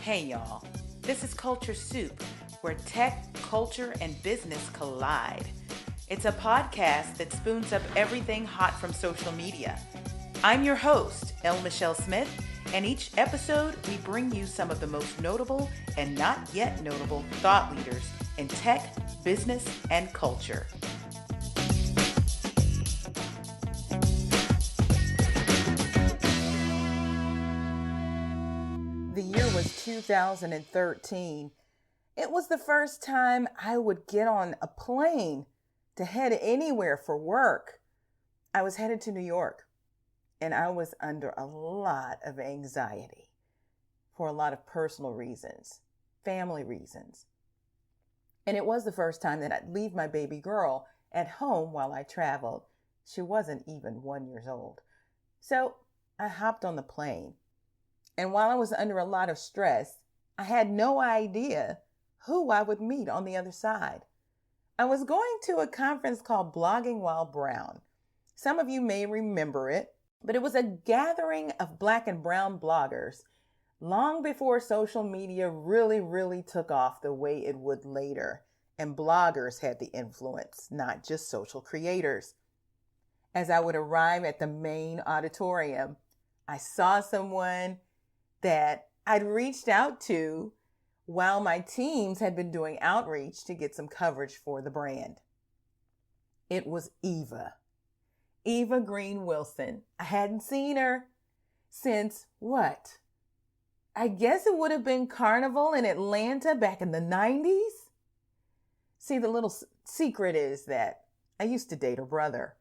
Hey y'all, this is Culture Soup, where tech, culture, and business collide. It's a podcast that spoons up everything hot from social media. I'm your host, L. Michelle Smith, and each episode we bring you some of the most notable and not yet notable thought leaders in tech, business, and culture. The year was 2013. It was the first time I would get on a plane to head anywhere for work. I was headed to New York, and I was under a lot of anxiety for a lot of personal reasons, family reasons. And it was the first time that I'd leave my baby girl at home while I traveled. She wasn't even 1 year old. So I hopped on the plane. And while I was under a lot of stress, I had no idea who I would meet on the other side. I was going to a conference called Blogging While Brown. Some of you may remember it, but it was a gathering of Black and brown bloggers long before social media really took off the way it would later. And bloggers had the influence, not just social creators. As I would arrive at the main auditorium, I saw someone that I'd reached out to while my teams had been doing outreach to get some coverage for the brand. It was Eva Greene Wilson. I hadn't seen her since what? I guess it would have been Carnival in Atlanta back in the 90s. See, the little secret is that I used to date her brother,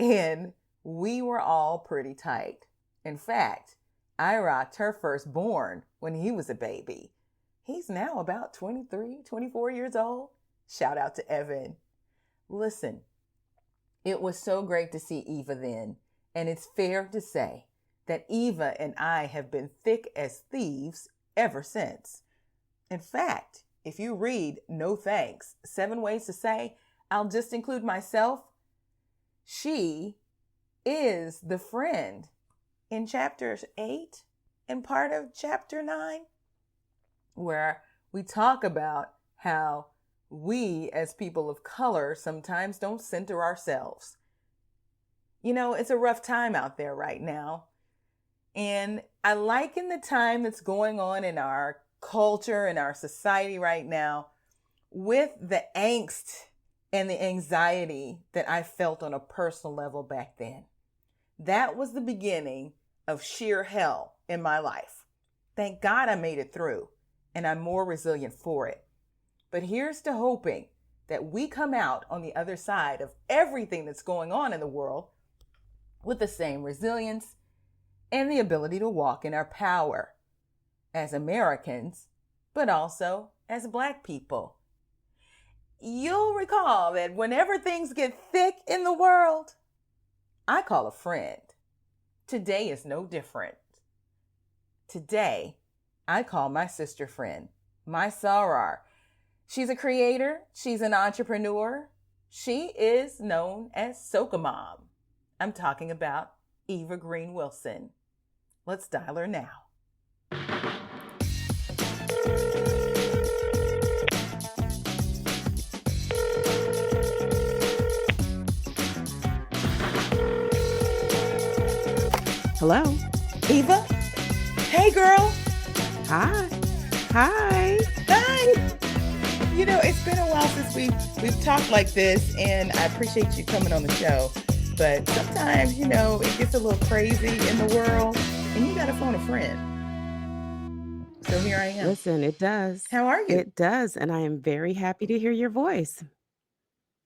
and we were all pretty tight. In fact, I rocked her firstborn when he was a baby. He's now about 23, 24 years old. Shout out to Evan. Listen, it was so great to see Eva then, and it's fair to say that Eva and I have been thick as thieves ever since. In fact, if you read No Thanks, 7 Ways to Say, I'll just include myself, she is the friend in chapters 8 and part of chapter 9, where we talk about how we as people of color sometimes don't center ourselves. You know, it's a rough time out there right now. And I liken the time that's going on in our culture and our society right now with the angst and the anxiety that I felt on a personal level back then. That was the beginning of sheer hell in my life. Thank God I made it through, and I'm more resilient for it. But here's to hoping that we come out on the other side of everything that's going on in the world with the same resilience and the ability to walk in our power as Americans, but also as Black people. You'll recall that whenever things get thick in the world, I call a friend. Today is no different. Today, I call my sister friend, my soror. She's a creator. She's an entrepreneur. She is known as Soca Mom. I'm talking about Eva Greene Wilson. Let's dial her now. Hello. Eva? Hey, girl. Hi. Hi. Hi. You know, it's been a while since we've talked like this, and I appreciate you coming on the show. But sometimes, you know, it gets a little crazy in the world, and you got to phone a friend. So here I am. Listen, it does. How are you? It does. And I am very happy to hear your voice.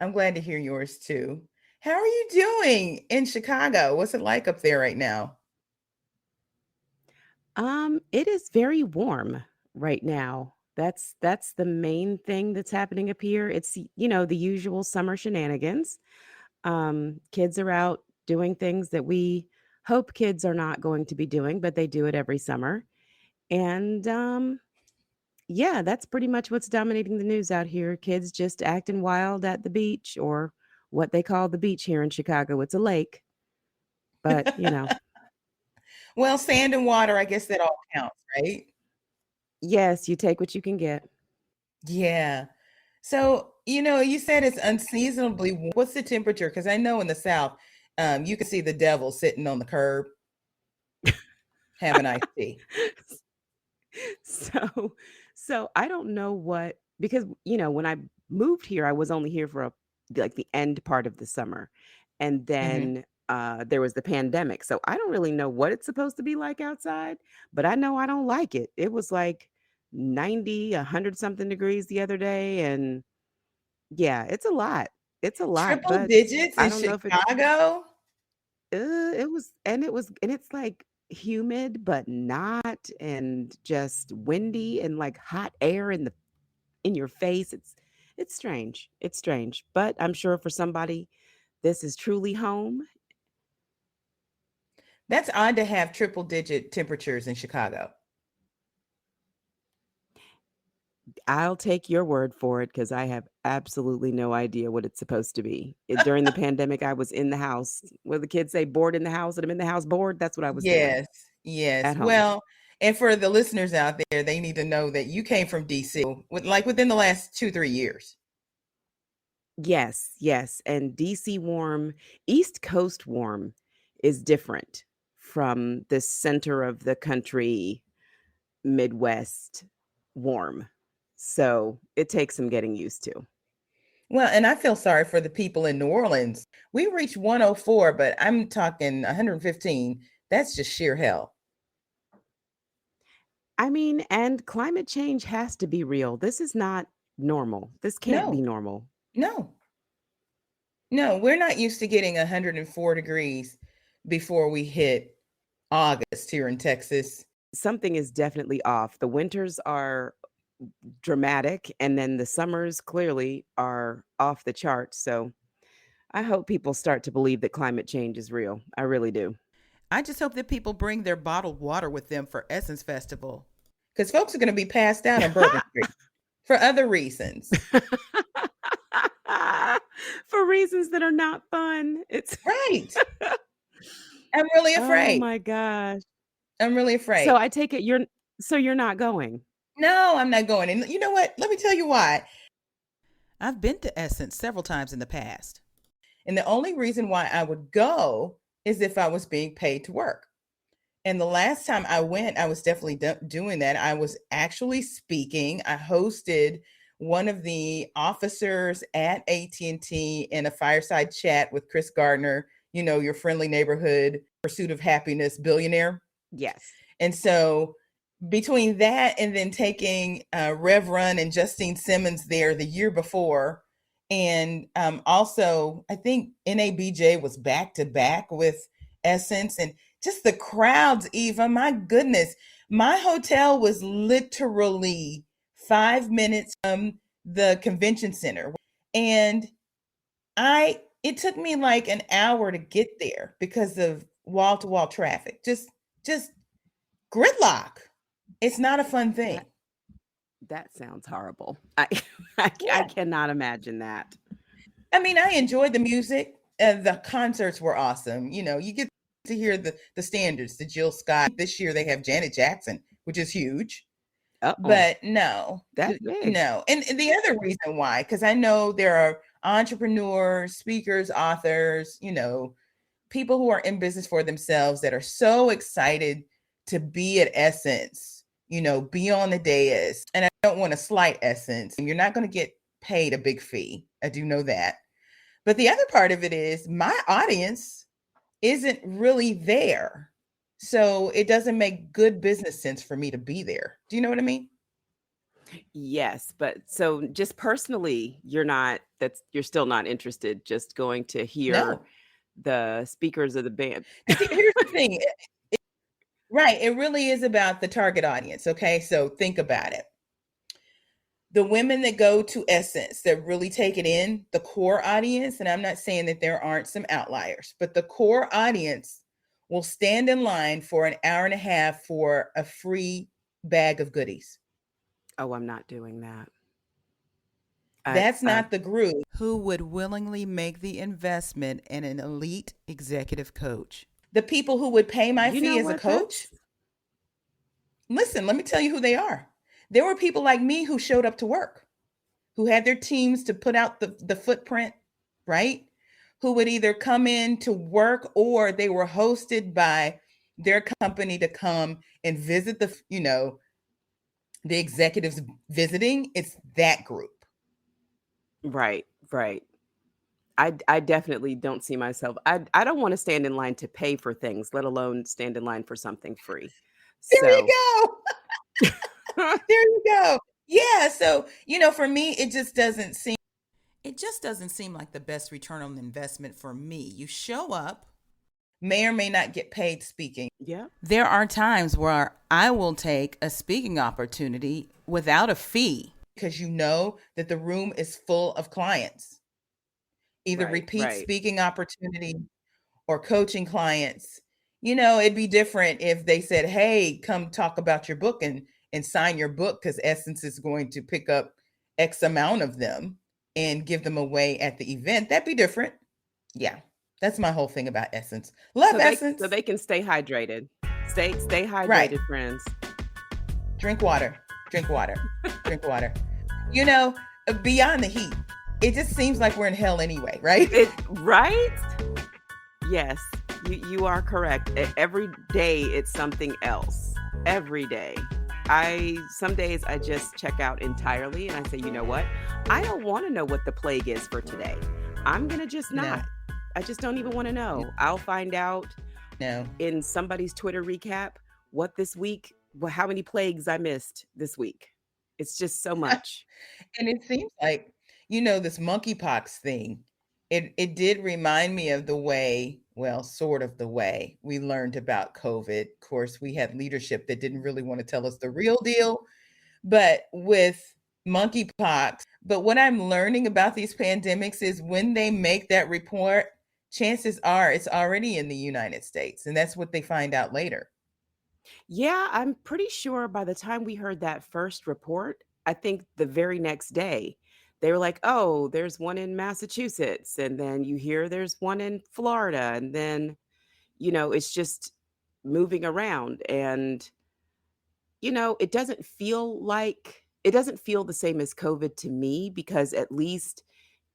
I'm glad to hear yours too. How are you doing in Chicago? What's it like up there right now? It is very warm right now. That's the main thing that's happening up here. It's, the usual summer shenanigans. Kids are out doing things that we hope kids are not going to be doing, but they do it every summer. And yeah, that's pretty much what's dominating the news out here. Kids just acting wild at the beach, or what they call the beach here in Chicago. It's a lake, but Well, sand and water, I guess that all counts, right? Yes, you take what you can get. Yeah. So, you said it's unseasonably warm. What's the temperature? Because I know in the South, you can see the devil sitting on the curb having iced tea. So so I don't know what, because when I moved here, I was only here for like the end part of the summer. And Hmm. then there was the pandemic. So I don't really know what it's supposed to be like outside, but I know I don't like it. It was like 90, 100 something degrees the other day, and yeah, it's a lot. It's a lot, Triple but digits I in don't know if it's Chicago? and it's like humid but not, and just windy and like hot air in your face. It's strange. It's strange. But I'm sure for somebody this is truly home. That's odd to have triple digit temperatures in Chicago. I'll take your word for it because I have absolutely no idea what it's supposed to be. During the pandemic, I was in the house. What the kids say, bored in the house, and I'm in the house bored. That's what I was doing Yes, yes. at home. Well, and for the listeners out there, they need to know that you came from DC within the last 2, 3 years. Yes, yes. And DC warm, East Coast warm is different from the center of the country, Midwest warm. So it takes some getting used to. Well, and I feel sorry for the people in New Orleans. We reached 104, but I'm talking 115. That's just sheer hell. I mean, and climate change has to be real. This is not normal. This can't be No, normal. no, no. We're not used to getting 104 degrees before we hit August here in Texas. Something is definitely off. The winters are dramatic, and then the summers clearly are off the charts. So I hope people start to believe that climate change is real. I really do. I just hope that people bring their bottled water with them for Essence Festival because folks are going to be passed out on Bourbon Street for other reasons. For reasons that are not fun. It's Right. I'm really oh afraid. my gosh. I'm really So afraid. I take it you're not going. No, I'm not going. And you know what? Let me tell you why. I've been to Essence several times in the past. And the only reason why I would go is if I was being paid to work. And the last time I went, I was definitely doing that. I was actually speaking. I hosted one of the officers at AT&T in a fireside chat with Chris Gardner, your friendly neighborhood pursuit of happiness billionaire. Yes. And so between that and then taking Rev Run and Justine Simmons there the year before, and also I think NABJ was back to back with Essence, and just the crowds, Eva, my goodness. My hotel was literally 5 minutes from the convention center. And it took me like an hour to get there because of wall to wall traffic. Just gridlock. It's not a fun That thing. that sounds horrible. I Yeah. cannot imagine that. I mean, I enjoyed the music. The concerts were awesome. You get to hear the standards, the Jill Scott. This year they have Janet Jackson, which is huge. Uh-oh. But no, That's big. no. And the other reason why, because I know there are entrepreneurs, speakers, authors, people who are in business for themselves that are so excited to be at Essence, be on the dais. And I don't want to slight Essence. You're not going to get paid a big fee. I do know that. But the other part of it is my audience isn't really there. So it doesn't make good business sense for me to be there. Do you know what I mean? Yes, but so just personally, you're still not interested, just going to hear No. the speakers of the band. See, here's the thing. Right. It really is about the target audience. Okay. So think about it. The women that go to Essence that really take it in, the core audience, and I'm not saying that there aren't some outliers, but the core audience will stand in line for an hour and a half for a free bag of goodies. Oh, I'm not doing that. I That's I not the group who would willingly make the investment in an elite executive coach. The people who would pay my you know fee as a what? coach, listen, let me tell you who they are. There were people like me who showed up to work, who had their teams to put out the footprint, right? Who would either come in to work or they were hosted by their company to come and visit the executives visiting. It's that group. Right, right. I definitely don't see myself. I don't want to stand in line to pay for things, let alone stand in line for something free. There you So, go. There you go. Yeah. So, for me, it just doesn't seem like the best return on investment for me. You show up, may or may not get paid speaking. yeah, There are times where I will take a speaking opportunity without a fee because you know that the room is full of clients, either right, repeat right. speaking opportunity or coaching clients. It'd be different if they said, "Hey, come talk about your book and sign your book because Essence is going to pick up X amount of them and give them away at the event." That'd be different. Yeah. That's my whole thing about Essence. Love So Essence. they can stay hydrated. Stay Right. hydrated, friends. Drink water. Drink water. Drink water. You know, beyond the heat, it just seems like we're in hell anyway, right? It right? Yes, you are correct. Every day it's something else. Every day. I some days I just check out entirely and I say, "You know what? I don't want to know what the plague is for today. I'm going to just No, not. I just don't even want to n- know. I'll find out no. in somebody's Twitter recap what this week, how many plagues I missed this week." It's just so much. And it seems like, this monkeypox thing, it did remind me of the way, well, sort of the way we learned about COVID. Of course, we had leadership that didn't really want to tell us the real deal, but with monkeypox. But what I'm learning about these pandemics is when they make that report, chances are it's already in the United States, and that's what they find out later. Yeah, I'm pretty sure by the time we heard that first report, I think the very next day, they were like, "Oh, there's one in Massachusetts," and then you hear there's one in Florida, and then, it's just moving around, and it doesn't feel the same as COVID to me because at least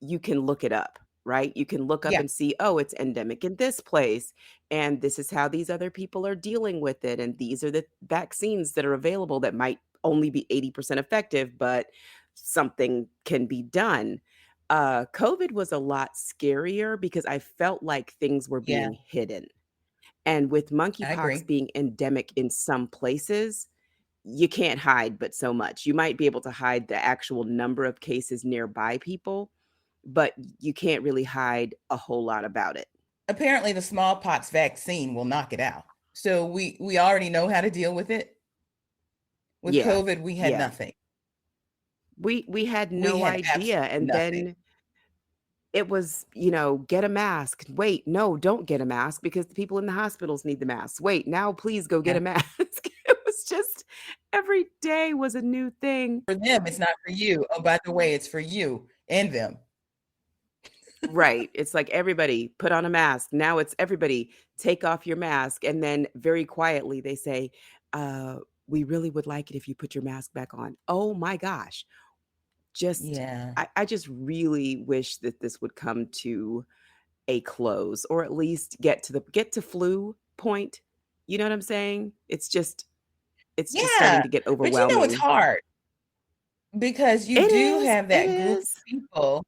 you can look it up, right? You can look up Yeah. and see, "Oh, it's endemic in this place, and this is how these other people are dealing with it, and these are the vaccines that are available that might only be 80% effective, but something can be done." COVID was a lot scarier because I felt like things were Yeah, being hidden. And with I monkeypox agree. being endemic in some places, you can't hide but so much. You might be able to hide the actual number of cases nearby people, but you can't really hide a whole lot about it. Apparently the smallpox vaccine will knock it out. So we already know how to deal with it. With Yeah. COVID, we had Yeah. nothing. We had We no had idea, absolutely and nothing. then it was, get a mask. Wait, no, don't get a mask because the people in the hospitals need the masks. Wait, now please go get Yeah. a mask. It was just every day was a new thing. For them, it's not for you. Oh, by the way, it's for you and them. Right. It's like everybody put on a mask. Now it's everybody take off your mask. And then very quietly they say, we really would like it if you put your mask back on. Oh my gosh. Just, Yeah. I just really wish that this would come to a close or at least get to flu point. You know what I'm saying? It's just starting Yeah. to get But it's overwhelming. hard because you It do is. have It that group of is. people.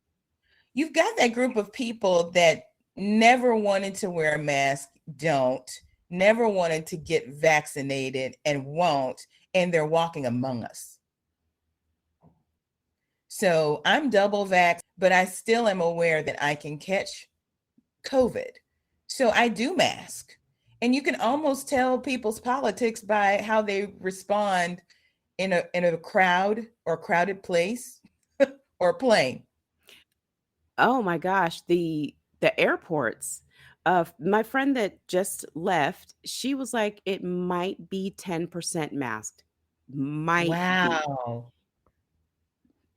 You've got that group of people that never wanted to wear a mask, don't, never wanted to get vaccinated and won't, and they're walking among us. So I'm double vaxxed, but I still am aware that I can catch COVID. So I do mask. And you can almost tell people's politics by how they respond in a crowd or crowded place or plane. Oh my gosh, the airports. My friend that just left, she was like, "It might be 10% masked. Might be." Wow.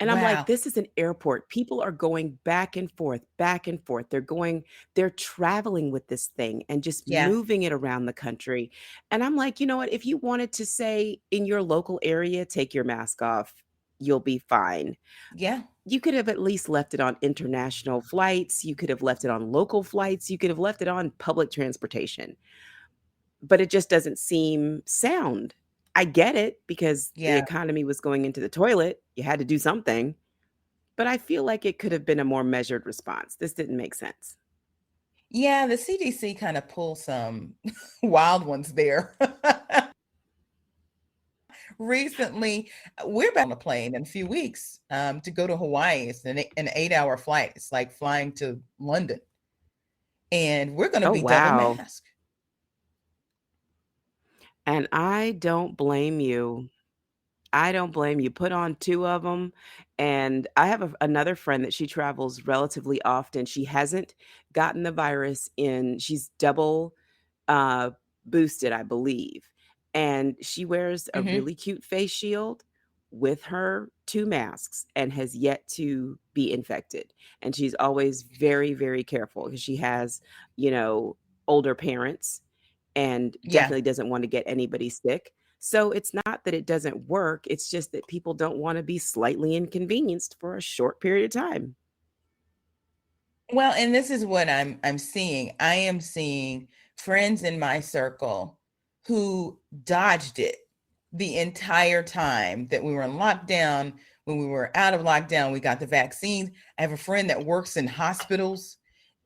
And I'm like, Wow. this is an airport. People are going back and forth, back and forth. They're traveling with this thing and just Yeah. moving it around the country. And I'm like, you know what? If you wanted to say in your local area, take your mask off, you'll be fine. Yeah. You could have at least left it on international flights. You could have left it on local flights. You could have left it on public transportation, but it just doesn't seem sound. I get it because the Yeah. economy was going into the toilet. You had to do something, but I feel like it could have been a more measured response. This didn't make sense. Yeah, the CDC kind of pulled some wild ones there. Recently, we're back on a plane in a few weeks to go to Hawaii. It's an 8-hour flight. It's like flying to London, and we're going to Oh, be double wow. masked. And I don't blame you. I don't blame you. Put on 2 of them, and I have another friend that she travels relatively often. She hasn't gotten the virus in she's double, uh, boosted, I believe, and she wears a Hmm. really cute face shield with her 2 masks and has yet to be infected, and she's always very, very careful because she has, you know, older parents and Yeah. definitely doesn't want to get anybody sick. So it's not that it doesn't work, it's just that people don't wanna be slightly inconvenienced for a short period of time. Well, and this is what I'm seeing. I am seeing friends in my circle who dodged it the entire time that we were in lockdown. When we were out of lockdown, we got the vaccines. I have a friend that works in hospitals,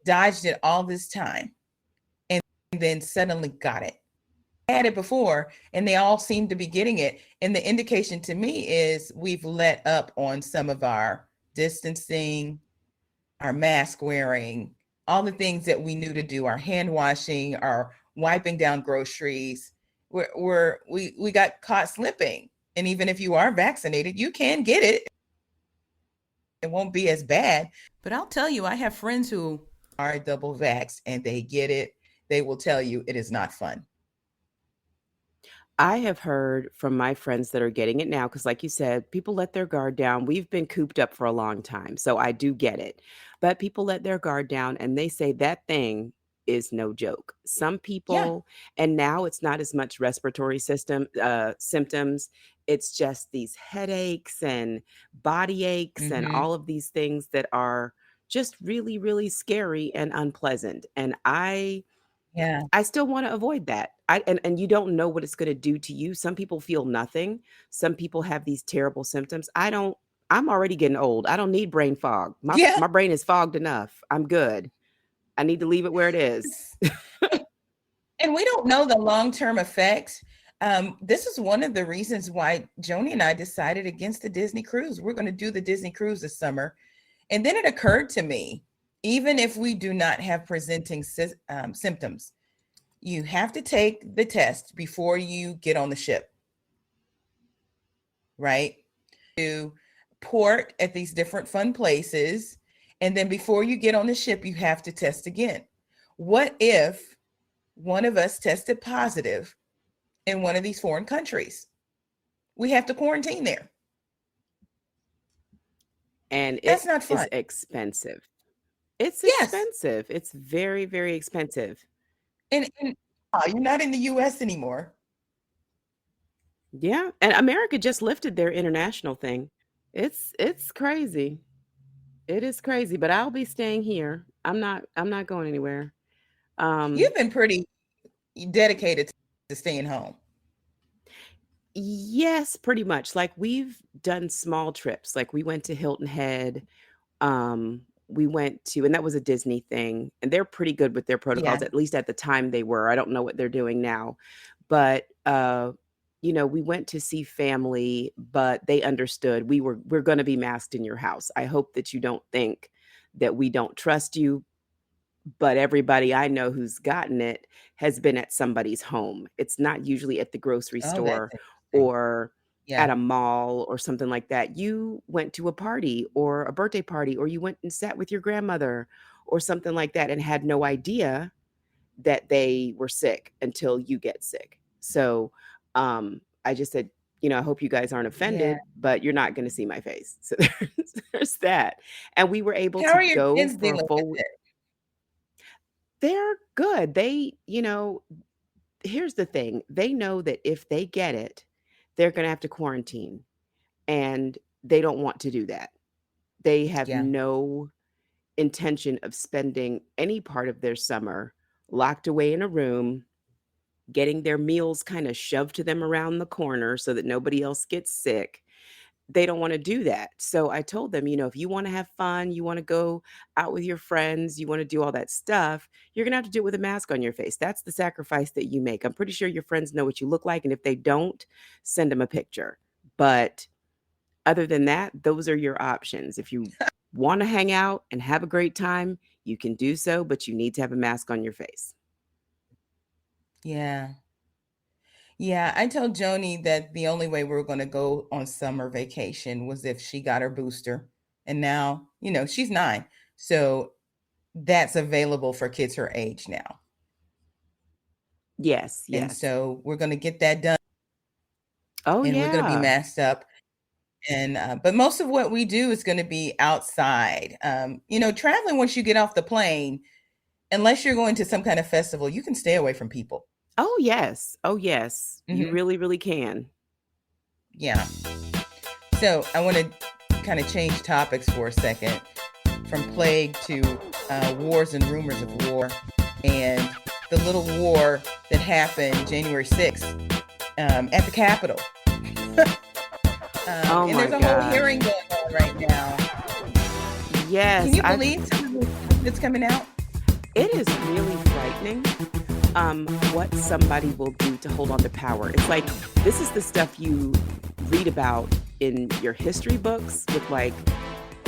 dodged it all this time, and then suddenly got it. Had it before, and they all seem to be getting it. And the indication to me is we've let up on some of our distancing, our mask wearing, all the things that we knew to do, our hand washing, our wiping down groceries. We got caught slipping. And even if you are vaccinated, you can get it. It won't be as bad. But I'll tell you, I have friends who are double vaxxed and they get it. They will tell you it is not fun. I have heard from my friends that are getting it now, because like you said, people let their guard down. We've been cooped up for a long time, so I do get it. But people let their guard down and they say that thing is no joke. Some Yeah. people, and now it's not as much respiratory system symptoms. It's just these headaches and body aches and Mm-hmm. all of these things that are just really, really scary and unpleasant. And Yeah. I still wanna avoid that. And you don't know what it's gonna do to you. Some people feel nothing. Some people have these terrible symptoms. I'm already getting old. I don't need brain fog. My Yeah. my brain is fogged enough. I'm good. I need to leave it where it is. And we don't know the long-term effects. This is one of the reasons why Joni and I decided against the Disney cruise. We're going to do the Disney cruise this summer. And then it occurred to me, even if we do not have presenting symptoms, you have to take the test before you get on the ship, right? To port at these different fun places. And then before you get on the ship, you have to test again. What if one of us tested positive in one of these foreign countries? We have to quarantine there. And That's it not fun. is expensive. It's Yes. expensive. It's very, very expensive. And you're not in the US anymore. Yeah, and America just lifted their international thing. It's crazy. It is crazy, but I'll be staying here. I'm not going anywhere. Um, You've been pretty dedicated to staying home. yes, pretty much. Like we've done small trips. Like we went to Hilton Head. We went to, and that was a Disney thing, and they're pretty good with their Yeah. protocols. At least at the time they were. I don't know what they're doing now, but we went to see family, but they understood we're going to be masked in your house. I hope that you don't think that we don't trust you, but everybody I know who's gotten it has been at somebody's home. It's not usually at the grocery Oh, that's store interesting. or Yeah. at a mall or something like that. You went to a party or a birthday party, or you went and sat with your grandmother or something like that and had no idea that they were sick until you get sick. So I just said, I hope you guys aren't Yeah. offended, but you're not gonna see my face." So there's that. And we were able How to are your go kids for a dealing with full it? they're good. Here's the thing, they know that if they get it, they're gonna have to quarantine, and they don't want to do that. They have Yeah. no intention of spending any part of their summer locked away in a room, getting their meals kinda shoved to them around the corner so that nobody else gets sick. They don't wanna do that. So I told them, "If you wanna have fun, you wanna go out with your friends, you wanna do all that stuff, you're gonna have to do it with a mask on your face. That's the sacrifice that you make. I'm pretty sure your friends know what you look like, and if they don't, send them a picture. But other than that, those are your options. If you wanna hang out and have a great time, you can do so, but you need to have a mask on your face." Yeah. Yeah, I told Joni that the only way we were gonna go on summer vacation was if she got her booster, and now, she's 9, so that's available for kids her age now, Yes, and yes. so we're gonna get that done, Oh, and we're gonna be yeah. masked up, and, but most of what we do is gonna be outside. Traveling once you get off the plane, unless you're going to some kind of festival, you can stay away from people. Oh, yes. Oh, yes. You Mhm. really, really can. Yeah. So I want to kind of change topics for a second from plague to wars and rumors of war and the little war that happened January 6th at the Capitol. Oh And my there's a whole gosh. hearing going on right now. Can Yes, you believe some of the stuff that's coming out? it is really frightening, what somebody will do to hold on to power. It's like, this is the stuff you read about in your history books with, like,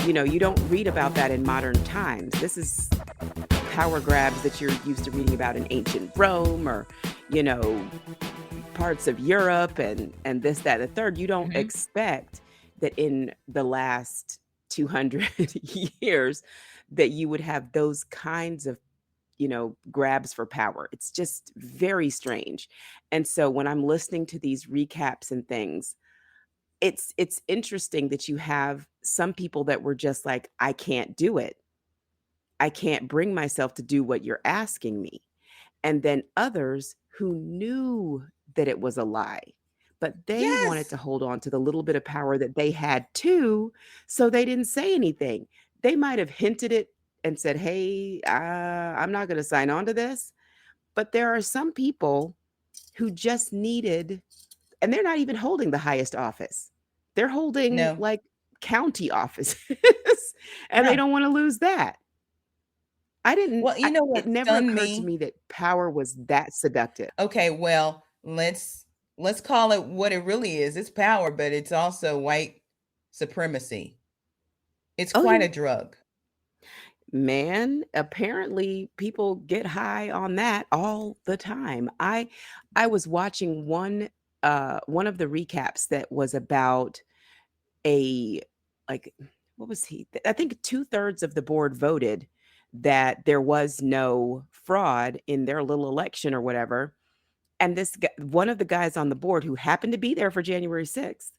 you don't read about that in modern times. This is power grabs that you're used to reading about in ancient Rome or, you know, parts of Europe and this, that, and the third. You don't Hmm. expect that in the last 200 years that you would have those kinds of, grabs for power. It's just very strange. And so when I'm listening to these recaps and things, it's interesting that you have some people that were just like, I can't do it. I can't bring myself to do what you're asking me. And then others who knew that it was a lie, but they wanted Yes. to hold on to the little bit of power that they had too, so they didn't say anything. They might have hinted it and said, "Hey, I'm not going to sign on to this." But there are some people who just needed, and they're not even holding the highest office. They're holding No. like county offices, and they Yeah. don't want to lose that. Well, you know It what never stunned occurred to me? me that power was that seductive. Okay, well, let's call it what it really is. It's power, but it's also white supremacy. It's Oh, quite yeah. a drug. Man, apparently people get high on that all the time. I was watching one of the recaps that was about a, like, what was he? I think 2/3 of the board voted that there was no fraud in their little election or whatever. And this guy, one of the guys on the board who happened to be there for January 6th,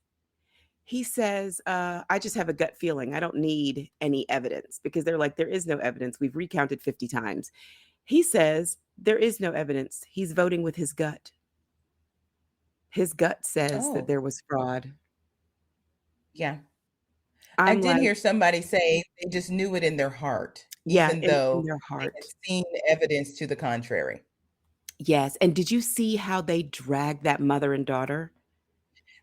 he says, "I just have a gut feeling. I don't need any evidence," because they're like, "There is no evidence. We've recounted 50 times." He says, "There is no evidence. He's voting with his gut. His gut says that Oh, there was fraud." yeah. I I'm did like, hear somebody say they just knew it in their heart, "Yeah, even in though their they had heart." seen evidence to the contrary. Yes, and did you see how they dragged that mother and daughter?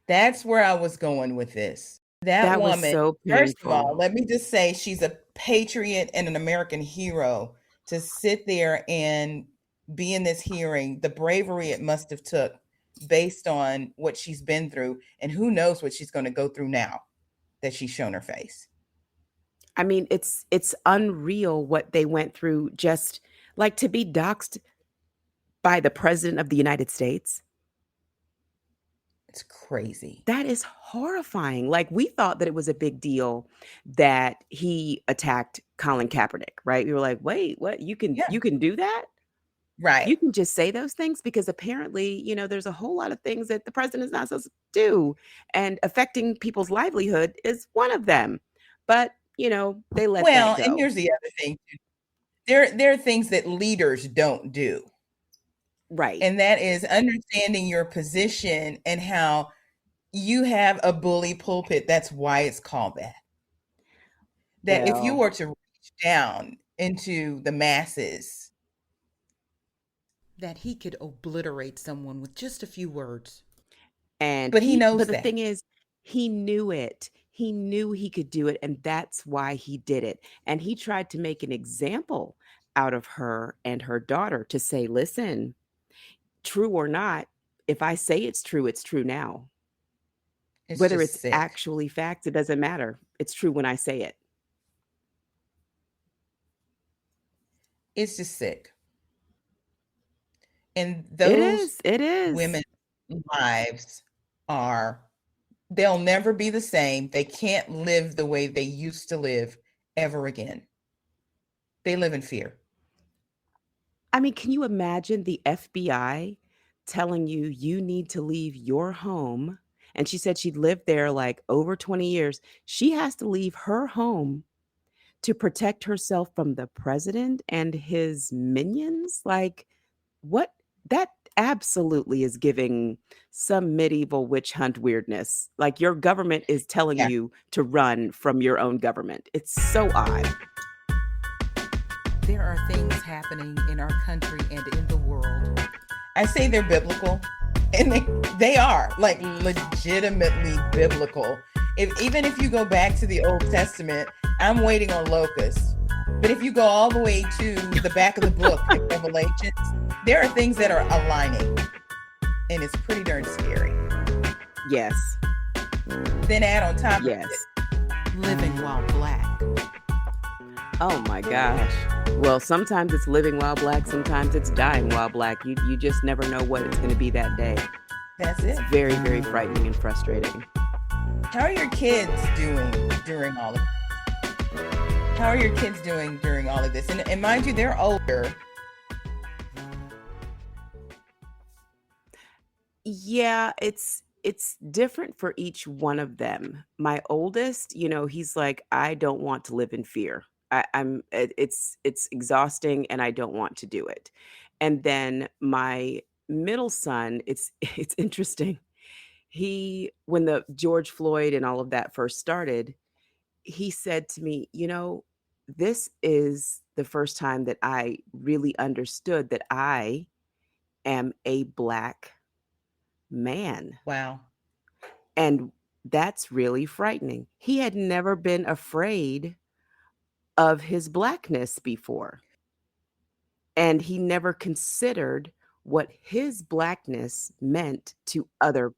That's where I was going with this. That That was woman, so first of all, painful. let me just say she's a patriot and an American hero to sit there and be in this hearing, the bravery it must have took based on what she's been through, and who knows what she's gonna go through now that she's shown her face. I mean, it's unreal what they went through, just like to be doxxed by the president of the United States. It's crazy. That is horrifying. Like, we thought that it was a big deal that he attacked Colin Kaepernick, right? We were like, "Wait, what? You can Yeah. you can do that?" Right. You can just say those things because apparently, there's a whole lot of things that the president is not supposed to do, and affecting people's livelihood is one of them. But, they let that Well, and go. here's the other thing too. There are things that leaders don't do, Right. and that is understanding your position and how you have a bully pulpit. That's why it's called that. That if you Well, were to reach down into the masses, that he could obliterate someone with just a few words. and But he but knows the thing that. is, he knew it. He knew he could do it, and that's why he did it. And he tried to make an example out of her and her daughter to say, listen, true or not, if I say it's true now. It's Whether just it's sick. actually facts, it doesn't matter. It's true when I say it. It's just sick. And It those is. It is. women's lives are, they'll never be the same. They can't live the way they used to live ever again. They live in fear. I mean, can you imagine the FBI telling you you need to leave your home? And she said she'd lived there like over 20 years. She has to leave her home to protect herself from the president and his minions. Like, what? That absolutely is giving some medieval witch hunt weirdness. Like, your government is telling Yeah. you to run from your own government. It's so odd. There are things happening in our country and in the world. I say they're biblical, and they are like legitimately biblical. Even if you go back to the Old Testament, I'm waiting on locusts. But if you go all the way to the back of the book in Revelations, there are things that are aligning, and it's pretty darn scary. Yes. Then add on top of Yes. it, living while black. Oh my gosh. Well, sometimes it's living while black, sometimes it's dying while black. You just never know what it's going to be that day. That's it. It's very, very frightening and frustrating. How are your kids doing during all of this? How are your kids doing during all of this? And mind you, they're older. Yeah, it's different for each one of them. My oldest, he's like, I don't want to live in fear. It's exhausting and I don't want to do it. And then my middle son, it's it's interesting. He when the George Floyd and all of that first started, he said to me, this is the first time that I really understood that I am a black man. Wow. And that's really frightening. He had never been afraid of his blackness before, and he never considered what his blackness meant to other.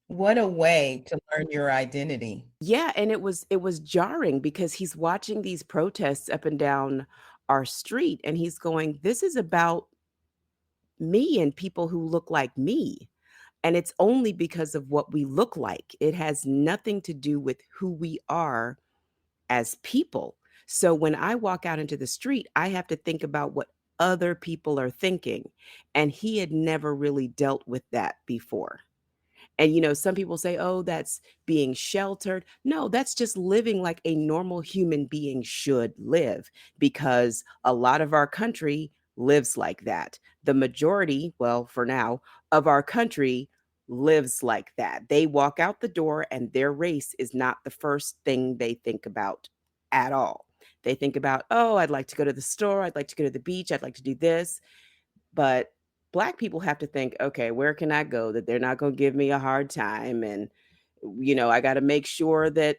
What a way to learn your identity. Yeah, and it was jarring because he's watching these protests up and down our street, and he's going, "This is about me and people who look like me." And it's only because of what we look like. It has nothing to do with who we are as people. So when I walk out into the street, I have to think about what other people are thinking. And he had never really dealt with that before. And, some people say, oh, that's being sheltered. No, that's just living like a normal human being should live, because a lot of our country lives like that. The majority, well, for now, of our country lives like that. They walk out the door and their race is not the first thing they think about at all. They think about, oh, I'd like to go to the store. I'd like to go to the beach. I'd like to do this. But black people have to think, okay, where can I go that they're not going to give me a hard time? And, I got to make sure that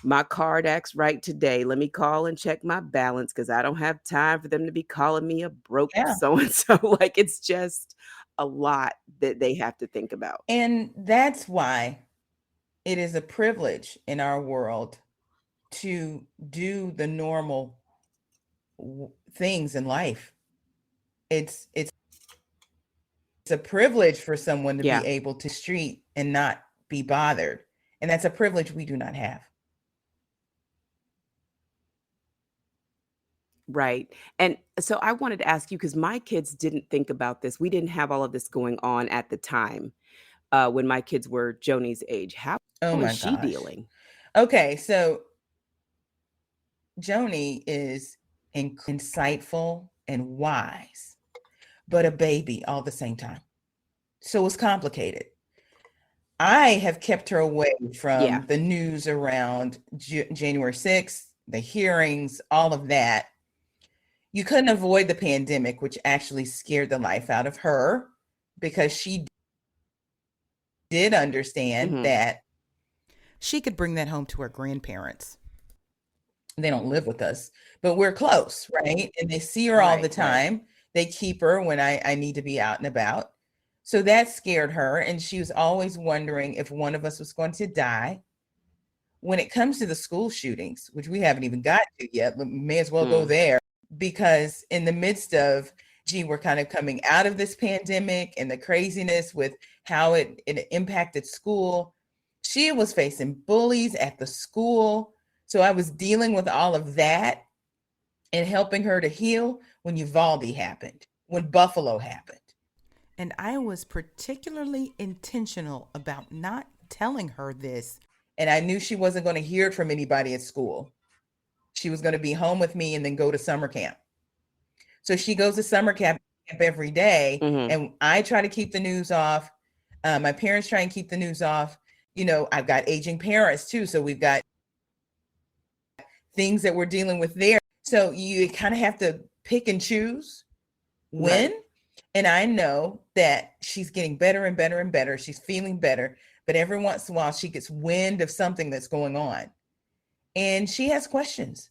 my card acts right today. Let me call and check my balance because I don't have time for them to be calling me a broke Yeah. so and so. Like, it's just a lot that they have to think about. And that's why it is a privilege in our world to do the normal things in life. It's a privilege for someone to be Yeah. able to street and not be bothered. And that's a privilege we do not have. Right. And so I wanted to ask you, because my kids didn't think about this. We didn't have all of this going on at the time when my kids were Joni's age. How Oh is my she gosh. dealing? Okay, so Joni is insightful and wise, but a baby all the same time. So it's complicated. I have kept her away Yeah. from the news around January 6th, the hearings, all of that. You couldn't avoid the pandemic, which actually scared the life out of her because she did understand Hmm. that she could bring that home to her grandparents. They don't live with us, but we're close, right? And they see her all the Right. Right. time. They keep her when I need to be out and about. So that scared her. And she was always wondering if one of us was going to die. When it comes to the school shootings, which we haven't even got to yet, but may as well go Mm. there, because in the midst of, gee, we're kind of coming out of this pandemic and the craziness with how it impacted school. She was facing bullies at the school. So I was dealing with all of that and helping her to heal when Uvalde happened, when Buffalo happened. And I was particularly intentional about not telling her this. And I knew she wasn't going to hear it from anybody at school. She was going to be home with me and then go to summer camp. So she goes to summer camp every day, Hmm. and I try to keep the news off. My parents try and keep the news off. You know, I've got aging parents too, so we've got things that we're dealing with there. So you kind of have to pick and choose when. Right. And I know that she's getting better and better and better. She's feeling better, but every once in a while she gets wind of something that's going on. And she has questions,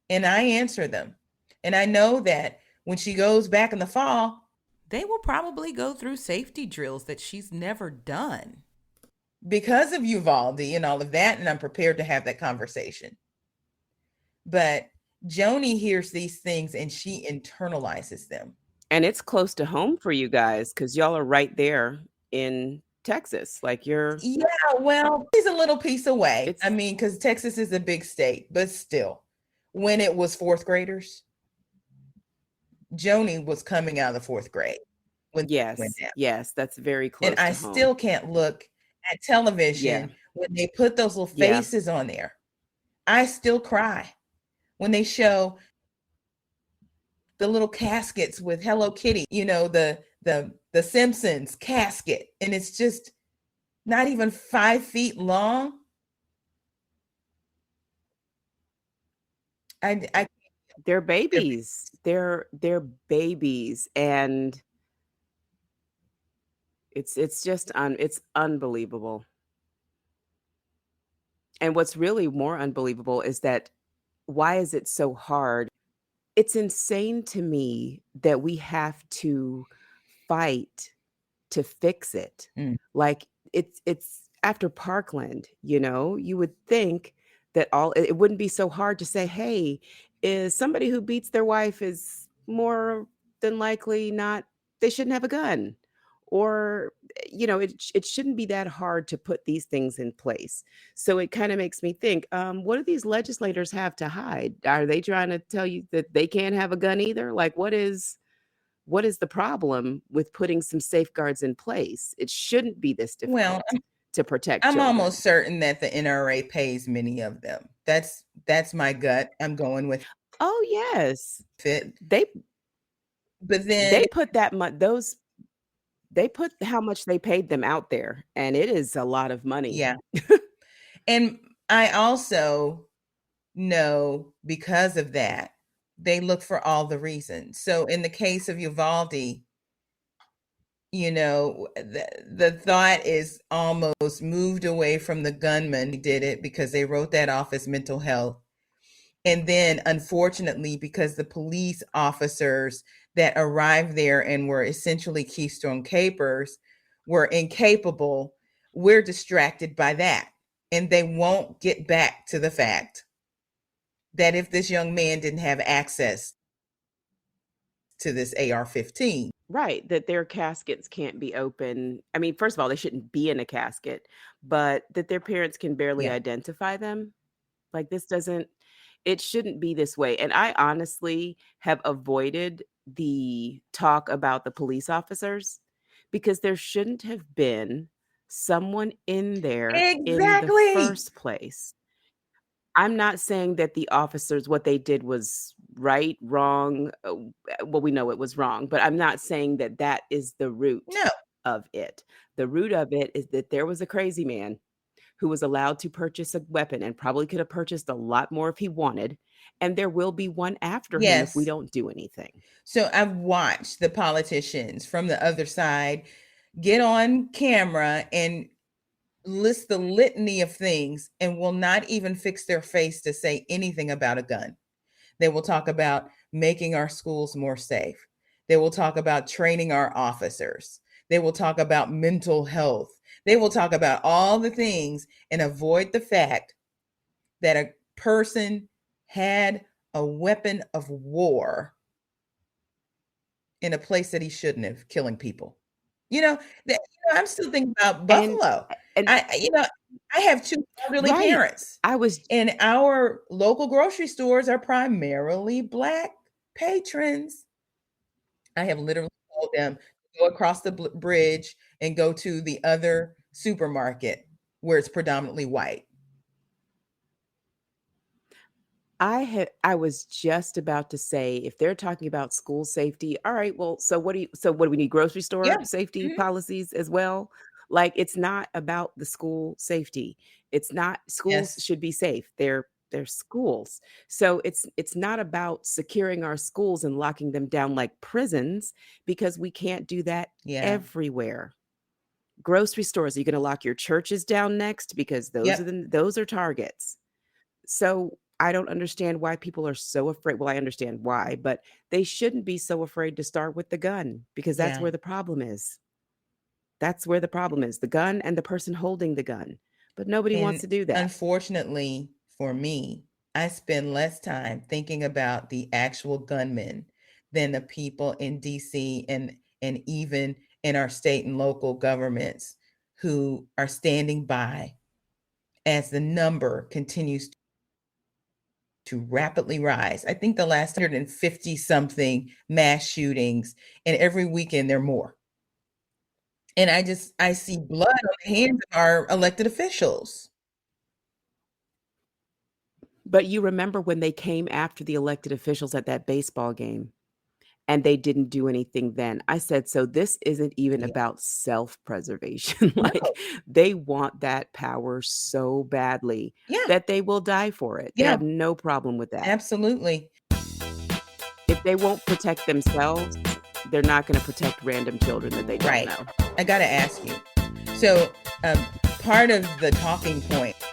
and I answer them. And I know that when she goes back in the fall, they will probably go through safety drills that she's never done because of Uvalde and all of that. And I'm prepared to have that conversation. But Joni hears these things and she internalizes them. And it's close to home for you guys because y'all are right there in Texas. Like Yeah, well, he's a little piece away. I it's, mean, because Texas is a big state, but still, when it was fourth graders, Joni was coming out of the fourth grade when it went yes, down. yes, that's very And close I to home. still can't look at Yeah. television when they put those little Yeah. faces on there. I still cry when they show the little caskets with Hello Kitty, you know, the Simpsons casket, and it's just not even 5 feet long. I They're they're babies. They're babies, and it's just it's unbelievable. And what's really more unbelievable is that why is it so hard? It's insane to me that we have to fight to fix it. mm, Like, it's after Parkland, you would think that it wouldn't be so hard to say, "Hey, is somebody who beats their wife is more than likely not they shouldn't have a gun." Or, it shouldn't be that hard to put these things in place. So it kinda makes me think, what do these legislators have to hide? Are they trying to tell you that they can't have a gun either? Like, what is the problem with putting some safeguards in place? It shouldn't be this well, difficult to protect I'm almost children. certain that the NRA pays many of them. That's my gut. I'm going with Oh, yes. it. They But then, they put that much those they put how much they paid them out there, and it is a lot of money. yeah. And I also know because of that, they look for all the reasons. So in the case of Uvalde, the thought is almost moved away from the gunman who did it because they wrote that off as mental health. And then, unfortunately, because the police officers that arrived there and were essentially Keystone Capers were incapable, we're distracted by that. And they won't get back to the fact that if this young man didn't have access to this AR-15. Right, that their caskets can't be open. I mean, first of all, they shouldn't be in a casket, but that their parents can barely Yeah. identify them. Like, this doesn't It shouldn't be this way, and I honestly have avoided the talk about the police officers because there shouldn't have been someone in there in the Exactly. first place. I'm not saying that the officers what they did was right, wrong, well, we know it was wrong, but I'm not saying that that is the root No. of it. The root of it is that there was a crazy man who was allowed to purchase a weapon and probably could have purchased a lot more if he wanted, and there will be one after him if we Yes. don't do anything. So I've watched the politicians from the other side get on camera and list the litany of things and will not even fix their face to say anything about a gun. They will talk about making our schools more safe. They will talk about training our officers. They will talk about mental health. They will talk about all the things and avoid the fact that a person had a weapon of war in a place that he shouldn't have, killing people. I'm still thinking about And Buffalo. and I have 2 elderly right. parents, I was and our local grocery stores are primarily Black patrons. I have literally told them to go across the bridge and go to the other supermarket where it's predominantly white. I was just about to say, if they're talking about school safety, all right, well, so what do we need grocery store Yeah. safety Mhm. policies as well? Like, it's not about the school safety. It's not schools Yes. should be safe. They're schools. So it's not about securing our schools and locking them down like prisons because we can't do that Yeah. everywhere. Grocery stores, are you gonna lock your churches down next? Because Yep. those are targets. So, I don't understand why people are so afraid well, I understand why, but they shouldn't be so afraid to start with the gun because that's Yeah. where the problem is. That's where the problem is, the gun and the person holding the gun, but nobody wants And to do that. unfortunately for me, I spend less time thinking about the actual gunmen than the people in DC and even in our state and local governments who are standing by as the number continues to rapidly rise. I think the last 150 something mass shootings, and every weekend there are more. And I see blood on the hands of our elected officials. But you remember when they came after the elected officials at that baseball game, and they didn't do anything then. I said, "So this isn't even Yeah. about self-preservation." No. Like, they want that power so badly Yeah. that they will die for it. They Yeah. have no problem with that. Absolutely. If they won't protect themselves, they're not gonna protect random children that they don't Right. know. I gotta ask you. So, part of the talking points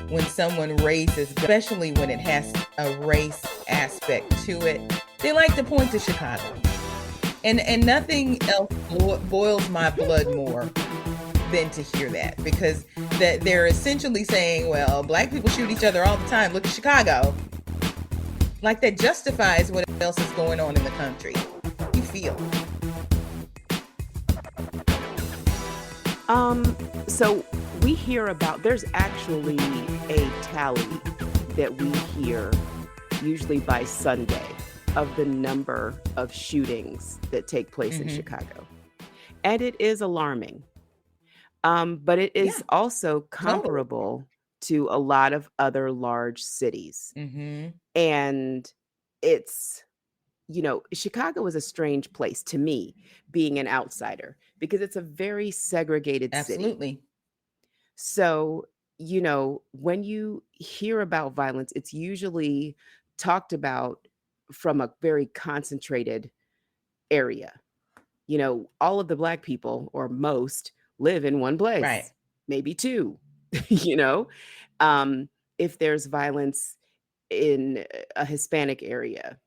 when someone raises, especially when it has a race aspect to it, they like to point to Chicago. And nothing else boils my blood more than to hear that, because that they're essentially saying, well, Black people shoot each other all the time. Look at Chicago. Like that justifies what else is going on in the country. You feel. So we hear about there's actually a tally that we hear usually by Sunday of the number of shootings that take place in Hmm. Chicago. And it is alarming. But it Yeah, is also totally. comparable to a lot of other large cities. Hmm. And it's, Chicago is a strange place to me, being an outsider, because it's a very segregated city. Absolutely. So, when you hear about violence, it's usually talked about from a very concentrated area. All of the Black people, or most, live in one Right. place, maybe two. you know? Um, if there's violence in a Hispanic area,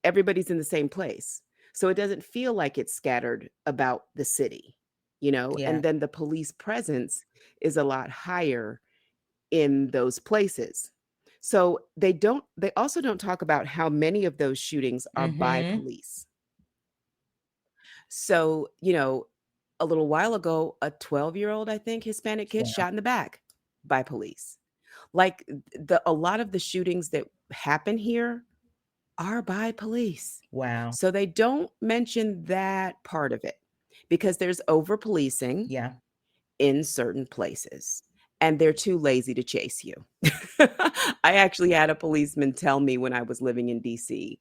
everybody's in the same place. So it doesn't feel like it's scattered about the city, Yeah. and then the police presence is a lot higher in those places. So they also don't talk about how many of those shootings are by Hmm. police. So, a little while ago, a 12-year-old, I think, Hispanic kid Yeah. shot in the back by police. Like a lot of the shootings that happen here are by police. Wow. So they don't mention that part of it because there's over policing Yeah. in certain places and they're too lazy to chase you. I actually had a policeman tell me when I was living in DC,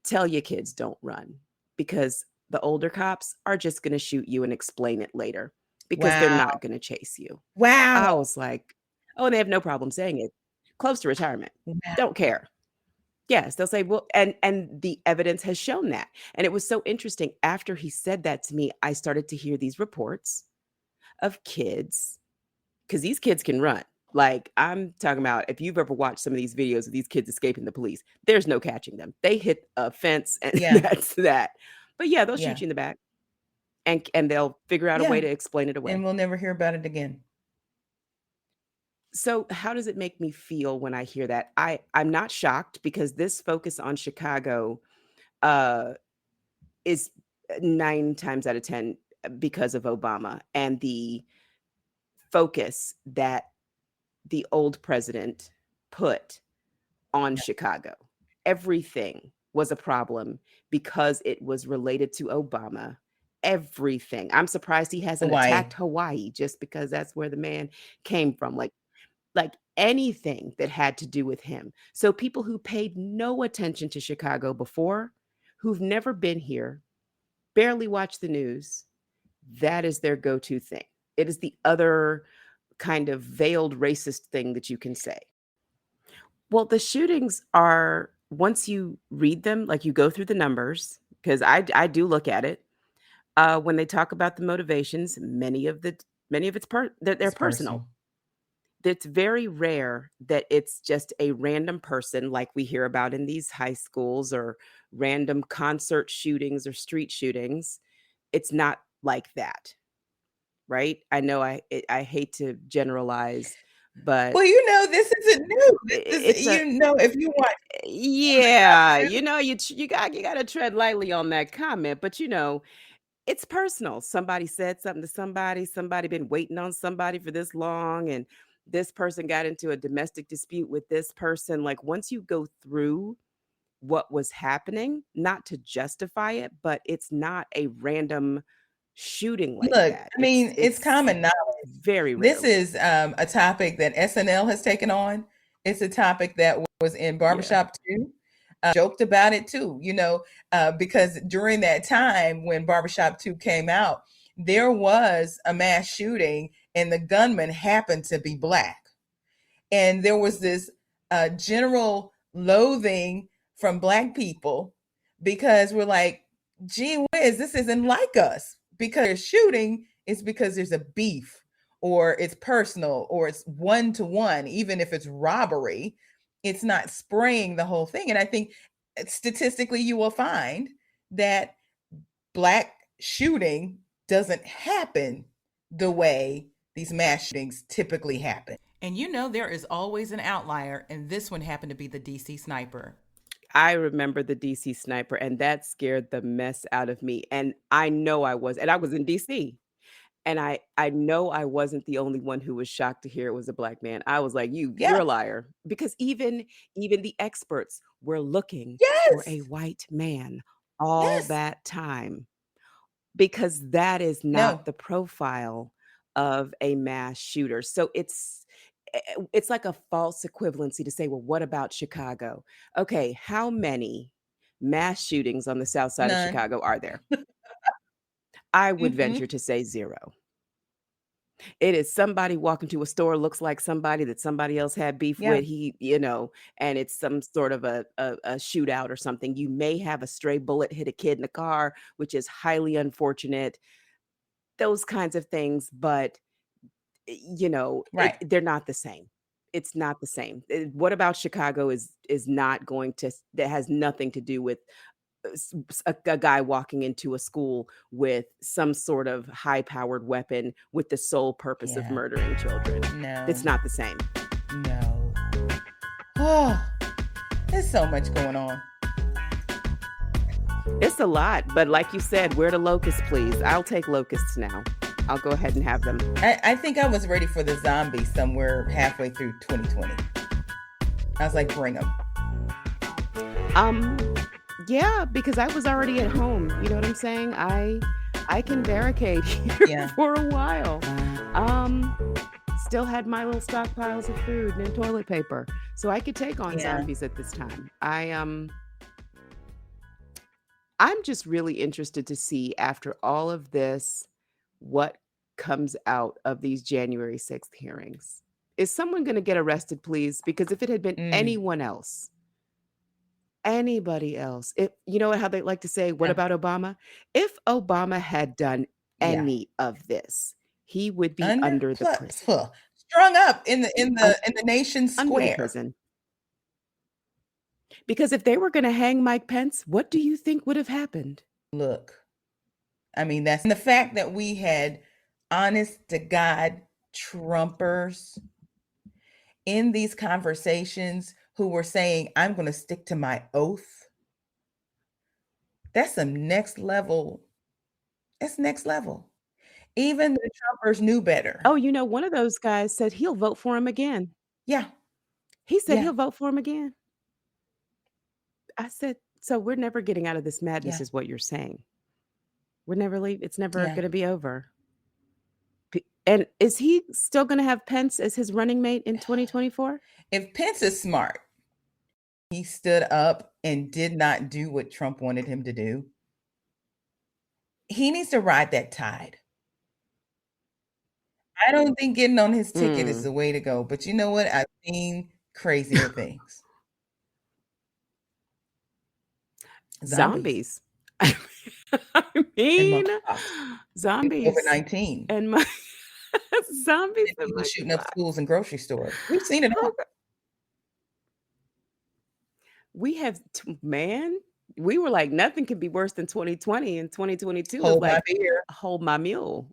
tell your kids don't run because the older cops are just going to shoot you and explain it later because they're Wow. not going to chase you. Wow. I was like, oh, they have no problem saying it. Close to retirement. Wow. Don't care. Yes, they'll say, well, and the evidence has shown that. And it was so interesting. After he said that to me, I started to hear these reports of kids, because these kids can run. Like I'm talking about, if you've ever watched some of these videos of these kids escaping the police, there's no catching them. They hit a fence and Yeah. that's that. But yeah, they'll Yeah. shoot you in the back and they'll figure out a way Yeah. to explain it away. And we'll never hear about it again. So how does it make me feel when I hear that? I'm not shocked because this focus on Chicago is 9 times out of 10 because of Obama and the focus that the old president put on Chicago. Everything was a problem because it was related to Obama. Everything. I'm surprised he hasn't Hawaii. attacked Hawaii just because that's where the man came from. Like anything that had to do with him. So people who paid no attention to Chicago before, who've never been here, barely watch the news, that is their go-to thing. It is the other kind of veiled racist thing that you can say. Well, the shootings are, once you read them, like you go through the numbers, because I do look at it. When they talk about the motivations, many of it's they're personal. It's very rare that it's just a random person like we hear about in these high schools or random concert shootings or street shootings. It's not like that, right? I know I hate to generalize, but Well, this isn't new. If you want, yeah, you got to tread lightly on that comment, but it's personal. Somebody said something to somebody been waiting on somebody for this long, and this person got into a domestic dispute with this person. Like once you go through what was happening, not to justify it, but it's not a random shooting like that. I mean, it's common knowledge. Very rarely. This is a topic that SNL has taken on. It's a topic that was in Barbershop 2. Joked about it too, because during that time when Barbershop 2 came out, there was a mass shooting and the gunman happened to be Black. And there was this general loathing from Black people because we're like, gee whiz, this isn't like us. Because they're shooting, it's because there's a beef or it's personal or it's one-to-one, even if it's robbery. It's not spraying the whole thing. And I think statistically, you will find that Black shooting doesn't happen the way these mass shootings typically happen. And there is always an outlier, and this one happened to be the DC sniper. I remember the DC sniper, and that scared the mess out of me. And I know I was in DC. And I know I wasn't the only one who was shocked to hear it was a Black man. I was like, you're a liar. Because even the experts were looking for a white man all that time. Because that is not the profile of a mass shooter. So it's like a false equivalency to say, well, what about Chicago? Okay, how many mass shootings on the south side of Chicago are there? I would venture to say 0. It is somebody walking to a store, looks like somebody that somebody else had beef with, and it's some sort of a shootout or something. You may have a stray bullet hit a kid in a car, which is highly unfortunate. Those kinds of things, but they're not the same. It's not the same. What about Chicago is not going to, that has nothing to do with a guy walking into a school with some sort of high-powered weapon with the sole purpose of murdering children. No. It's not the same. No. Oh, there's so much going on. It's a lot, but like you said, where the locusts, please? I'll take locusts now. I'll go ahead and have them. I think I was ready for the zombies somewhere halfway through 2020. I was like, bring them. Um, yeah, because I was already at home. You know what I'm saying? I can barricade here Yeah. for a while. Um, Still had my little stockpiles of food and toilet paper, so I could take on Yeah. zombies at this time. I'm just really interested to see after all of this what comes out of these January 6th hearings. Is someone going to get arrested, please? Because if it had been Mm, anyone else, anybody else, if you know how they like to say, what yeah. about Obama? If Obama had done Yeah. any of this, he would be under the prison. Strung up in the Un- nation Under the square. prison. Because if they were going to hang Mike Pence, what do you think would have happened? Look, I mean, that's the fact that we had honest to God Trumpers in these conversations who were saying, I'm going to stick to my oath. That's some next level. That's next level. Even the Trumpers knew better. Oh, one of those guys said he'll vote for him again. Yeah. He said Yeah. he'll vote for him again. I said, so we're never getting out of this madness, Yeah. is what you're saying. We're never leave. It's never Yeah. going to be over. And is he still going to have Pence as his running mate in 2024? If Pence is smart, he stood up and did not do what Trump wanted him to do. He needs to ride that tide. I don't think getting on his ticket is the way to go. But you know what? I've seen crazier things. Zombies Zombies. I and mean, monkeypox and zombies COVID-19 and my zombies and and people shooting up monkeypox. schools and grocery stores. We've seen it all. We have, man, we were like, nothing could be worse than 2020, and 2022 was Hold my like, beer. hold my mule.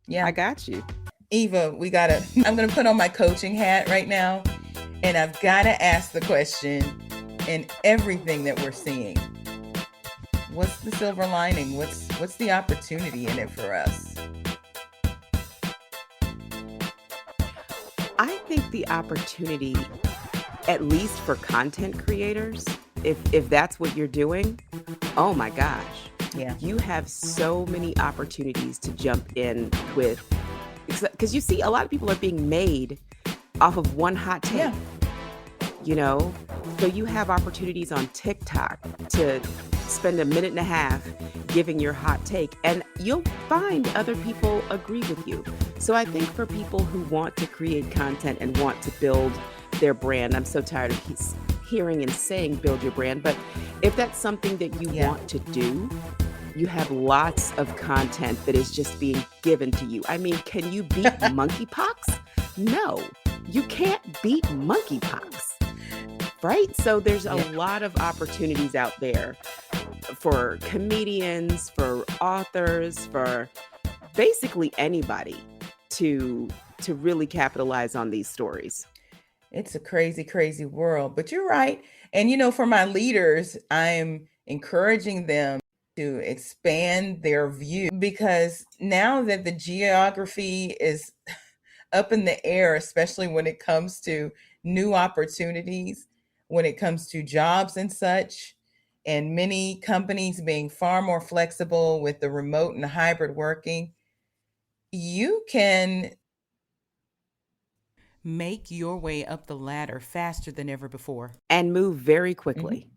Yeah. I got you. Eva, I'm going to put on my coaching hat right now, and I've got to ask the question in everything that we're seeing. What's the silver lining? What's the opportunity in it for us? I think the opportunity, at least for content creators, if that's what you're doing, oh my gosh. Yeah. You have so many opportunities to jump in with, because you see a lot of people are being made off of one hot take. Yeah. So you have opportunities on TikTok to spend a minute and a half giving your hot take, and you'll find other people agree with you. So I think for people who want to create content and want to build their brand, I'm so tired of hearing and saying build your brand, but if that's something that you want to do, you have lots of content that is just being given to you. I mean, can you beat monkeypox? No, you can't beat monkeypox, right? So there's a lot of opportunities out there for comedians, for authors, for basically anybody to really capitalize on these stories. It's a crazy, crazy world, but you're right. And for my leaders, I'm encouraging them to expand their view, because now that the geography is up in the air, especially when it comes to new opportunities, when it comes to jobs and such, and many companies being far more flexible with the remote and hybrid working, you can make your way up the ladder faster than ever before and move very quickly.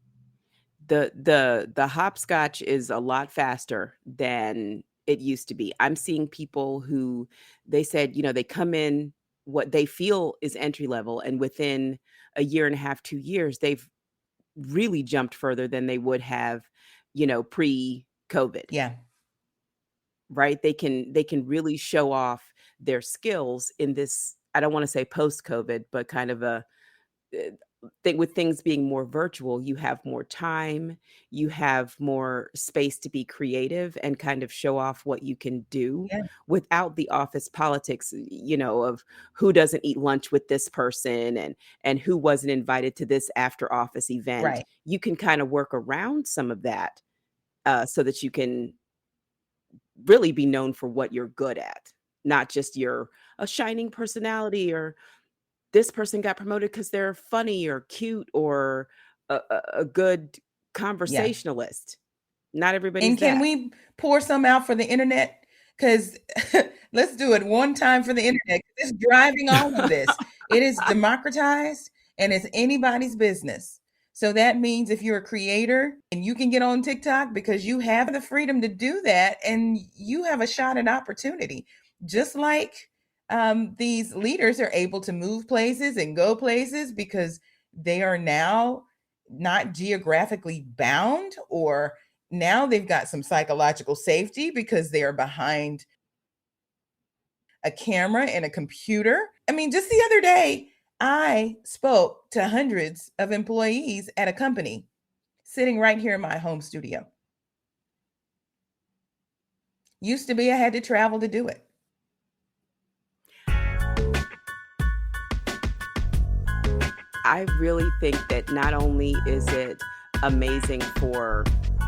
The hopscotch is a lot faster than it used to be. I'm seeing people who they said, they come in what they feel is entry level, and within a year and a half, 2 years, they've really jumped further than they would have, pre-COVID. Yeah. Right? They can really show off their skills in this, I don't want to say post-COVID, but kind of a thing with things being more virtual. You have more time, you have more space to be creative and kind of show off what you can do without the office politics, of who doesn't eat lunch with this person and who wasn't invited to this after office event. Right. You can kind of work around some of that so that you can really be known for what you're good at, not just your a shining personality or this person got promoted because they're funny or cute or a good Yeah. conversationalist. Not And everybody's can that. we pour some out for the internet? Because let's do it one time for the internet. It's driving all of this. It is democratized and it's anybody's business. So that means if you're a creator and you can get on TikTok because you have the freedom to do that and you have a shot at opportunity, just like these leaders are able to move places and go places because they are now not geographically bound, or now they've got some psychological safety because they are behind a camera and a computer. I mean, just the other day, I spoke to hundreds of employees at a company sitting right here in my home studio. Used to be I had to travel to do it. I really think that not only is it amazing for,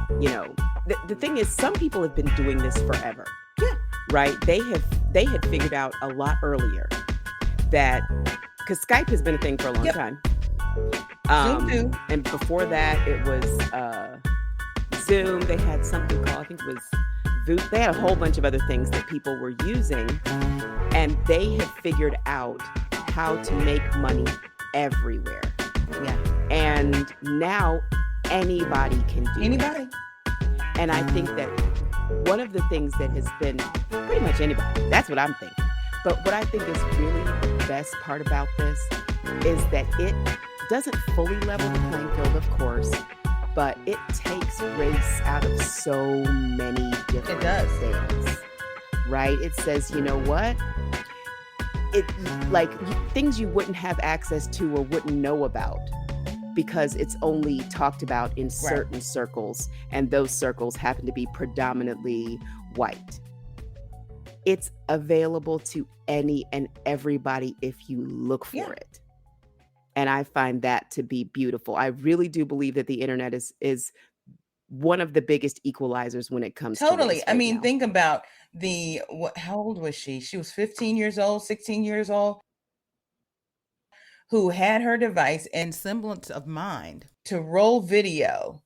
the thing is some people have been doing this forever, Yeah. right? They had figured out a lot earlier that because Skype has been a thing for a long Yep. time. Zoom too. And before that it was Zoom. They had something called, I think it was Voot. They had a whole bunch of other things that people were using, and they had figured out how to make money everywhere. Yeah. And now anybody can do Anybody. it. And I think that one of the things that has been pretty much anybody, that's what I'm thinking. But what I think is really the best part about this is that it doesn't fully level the playing field, of course, but it takes race out of so many different things, right? It says, you know what? It like things you wouldn't have access to or wouldn't know about because it's only talked about in certain circles, and those circles happen to be predominantly white. It's available to any and everybody if you look for it. And I find that to be beautiful. I really do believe that the internet is one of the biggest equalizers when it comes to race I right mean, now. think about how old was she? She was 15 years old, 16 years old, who had her device and semblance of mind to roll video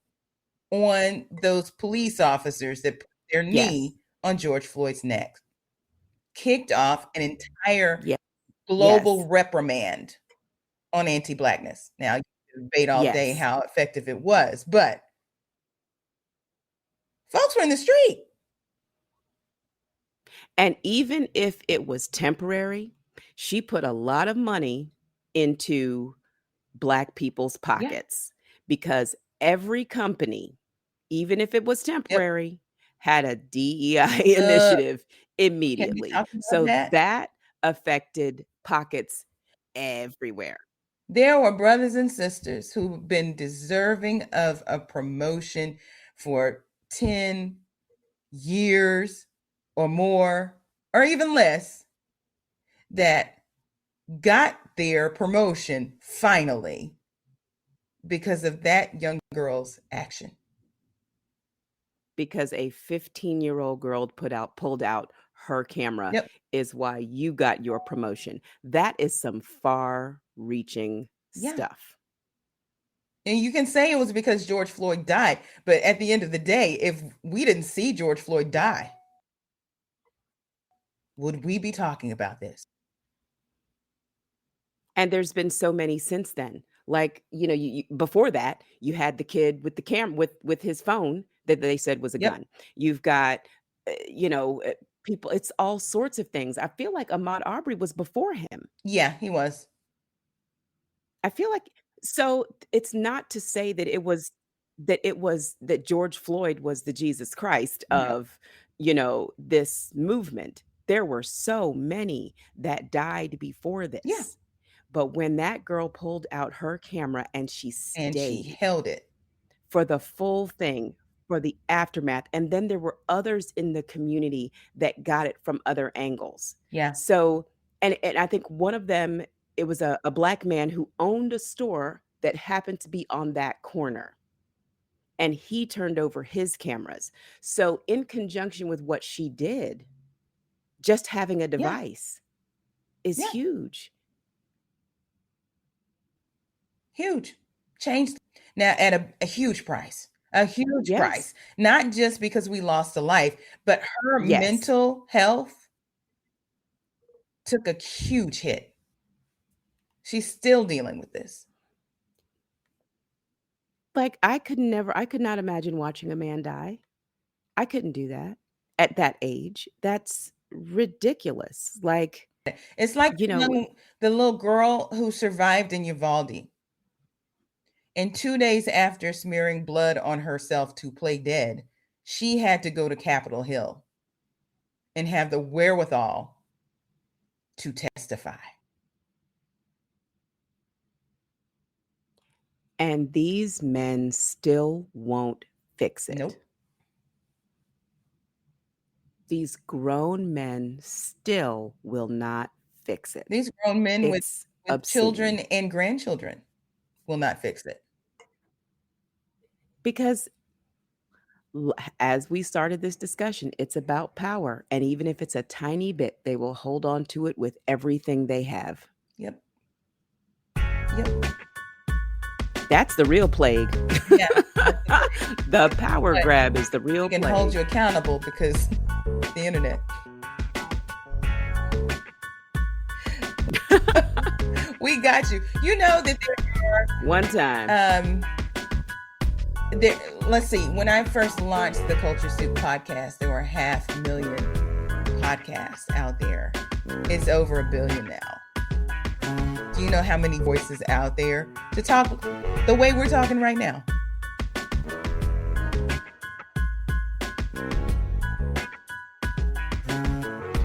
on those police officers that put their knee on George Floyd's neck, kicked off an entire global reprimand on anti-Blackness. Now, you can debate all day how effective it was, but folks were in the street. And even if it was temporary, she put a lot of money into Black people's pockets because every company, even if it was temporary, had a DEI initiative immediately. So that affected pockets everywhere. There were brothers and sisters who've been deserving of a promotion for 10 years or more, or even less, that got their promotion finally because of that young girl's action. Because a 15-year-old girl pulled out her camera is why you got your promotion. That is some far-reaching stuff. And you can say it was because George Floyd died, but at the end of the day, if we didn't see George Floyd die, would we be talking about this? And there's been so many since then. Like, you before that, you had the kid with the camera with his phone that they said was a gun. You've got, people. It's all sorts of things. I feel like Ahmaud Arbery was before him. Yeah, he was. I feel like so it's not to say that that George Floyd was the Jesus Christ of, this movement. There were so many that died before this. Yeah. But when that girl pulled out her camera and she And she stayed held it for the full thing, for the aftermath, and then there were others in the community that got it from other angles. Yeah. So, and I think one of them, it was a Black man who owned a store that happened to be on that corner. and he turned over his cameras. So, in conjunction with what she did, just having a Yeah. device is Yeah. huge. Huge. Changed now at a huge price. A huge Yes. price. Not just because we lost a life, but her Yes. mental health took a huge hit. She's still dealing with this. Like, I could not imagine watching a man die. I couldn't do that at that age. That's ridiculous. Like, It's like you know, the little girl who survived in Uvalde. And 2 days after smearing blood on herself to play dead, she had to go to Capitol Hill and have the wherewithal to testify. and these men still won't fix it. Nope. These grown men still will not fix it. These grown men with It's children obscene. and grandchildren will not fix it. Because as we started this discussion, it's about power. And even if it's a tiny bit, they will hold on to it with everything they have. Yep. Yep. That's the real plague. Yeah. The power But grab is the real we can plague. hold you accountable because the internet. We got you. You know that One time. let's see. When I first launched the Culture Soup podcast, there were 500,000 podcasts out there. It's over 1 billion now. Do you know how many voices out there to talk the way we're talking right now?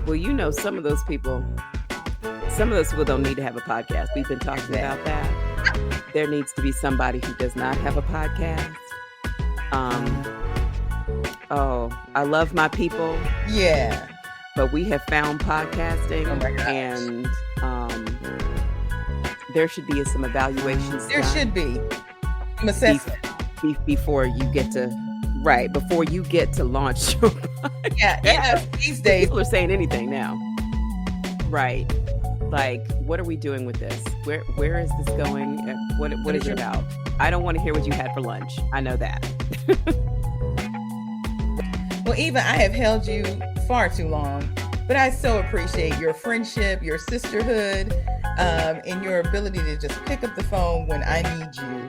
Well, you know, some of those people don't need to have a podcast. We've been talking about that. There needs to be somebody who does not have a podcast. I love my people. Yeah. But we have found podcasting, Oh my gosh. and there should be some evaluations. There done should be some assessment. before you get to launch your podcast. Yeah. These days, People are saying anything now. Right. Like, what are we doing with this? Where is this going? What is it about? I don't want to hear what you had for lunch. I know that. well, Eva, I have held you far too long, but I so appreciate your friendship, your sisterhood, and your ability to just pick up the phone when I need you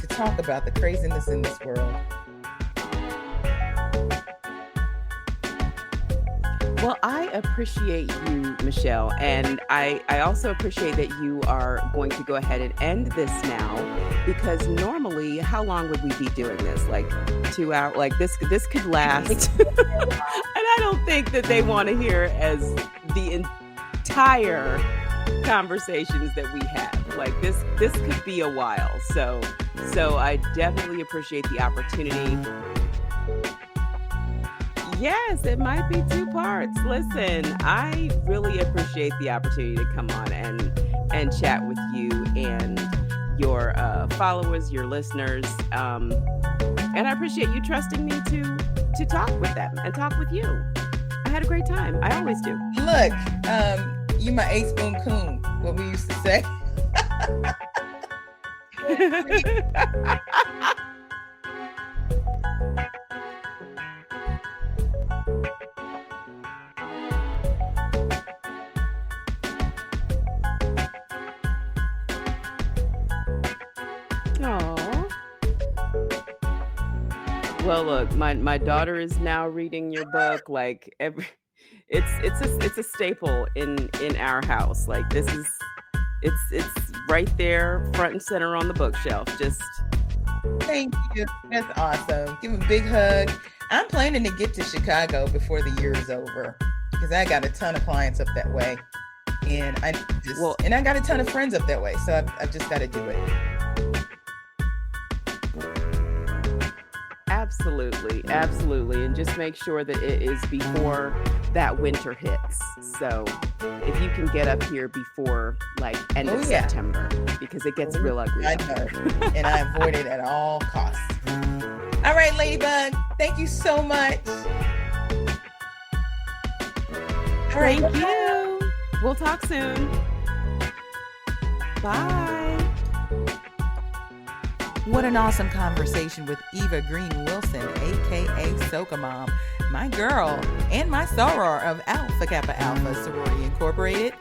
to talk about the craziness in this world. Well, I appreciate you, Michelle, and I also appreciate that you are going to go ahead and end this now, because normally, how long would we be doing this? Like 2 hours? Like this could last. And I don't think that they want to hear as the entire conversations that we have. Like this could be a while. So I definitely appreciate the opportunity. Yes, it might be 2 parts. Listen, I really appreciate the opportunity to come on and chat with you and your followers, your listeners, and I appreciate you trusting me to talk with them and talk with you. I had a great time. I always do. Look, you my ace boom coon, what we used to say. Aw. Well, look, my daughter is now reading your book. Like it's a staple in our house. Like it's right there, front and center on the bookshelf. Just Thank you. That's awesome. Give him a big hug. I'm planning to get to Chicago before the year is over because I got a ton of clients up that way, and I got a ton of friends up that way. So I've just got to do it. Absolutely, and just make sure that it is before that winter hits. So if you can get up here before like end of September, because it gets real ugly. I know, and I avoid it at all costs. All right, Ladybug, thank you so much. All right, Thank you. We'll talk soon. Bye. What an awesome conversation with Eva Greene Wilson, aka Soca Mom, my girl and my soror of Alpha Kappa Alpha Sorority Incorporated.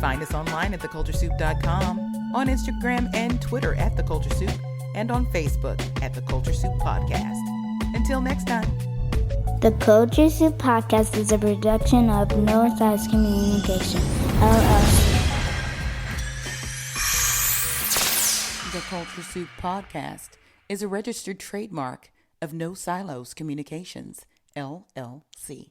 Find us online at theculturesoup.com, on Instagram and Twitter at The Culture Soup, and on Facebook at The Culture Soup Podcast. Until next time. The Culture Soup Podcast is a production of No Size Communication, LLC. The Culture Soup Podcast is a registered trademark of No Silos Communications, LLC.